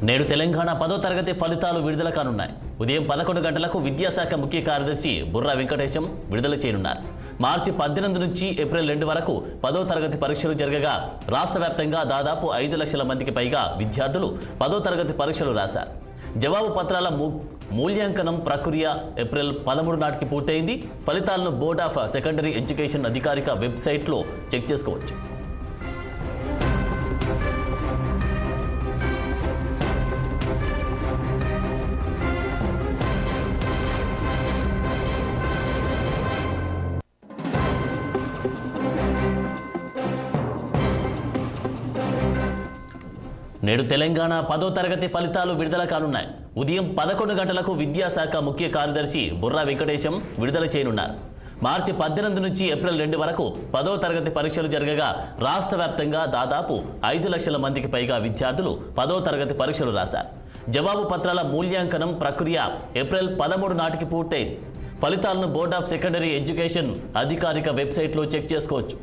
నేడు తెలంగాణ 10వ తరగతి ఫలితాలు విడుదల కానున్నాయి. ఉదయం 11 గంటలకు విద్యాశాఖ ముఖ్య కార్యదర్శి బుర్రా వెంకటేశం విడుదల చేయనున్నారు. మార్చి 18 నుంచి ఏప్రిల్ 2 వరకు 10వ తరగతి పరీక్షలు జరగగా రాష్ట్ర వ్యాప్తంగా దాదాపు 5 లక్షల మందికి పైగా విద్యార్థులు 10వ తరగతి పరీక్షలు రాశారు. జవాబు పత్రాల మూల్యాంకనం ప్రక్రియ ఏప్రిల్ 13 నాటికి పూర్తయింది. ఫలితాలను బోర్డ్ ఆఫ్ సెకండరీ ఎడ్యుకేషన్ అధికారిక వెబ్సైట్లో చెక్ చేసుకోవచ్చు. నేడు తెలంగాణ 10వ తరగతి ఫలితాలు విడుదల కానున్నాయి. ఉదయం 11 గంటలకు విద్యాశాఖ ముఖ్య కార్యదర్శి బుర్రా వెంకటేశం విడుదల చేయనున్నారు. మార్చి 18 నుంచి ఏప్రిల్ 2 వరకు 10వ తరగతి పరీక్షలు జరగగా రాష్ట్ర వ్యాప్తంగా దాదాపు 5 లక్షల మందికి పైగా విద్యార్థులు 10వ తరగతి పరీక్షలు రాశారు. జవాబు పత్రాల మూల్యాంకనం ప్రక్రియ ఏప్రిల్ 13 నాటికి పూర్తయింది. ఫలితాలను బోర్డ్ ఆఫ్ సెకండరీ ఎడ్యుకేషన్ అధికారిక వెబ్సైట్లో చెక్ చేసుకోవచ్చు.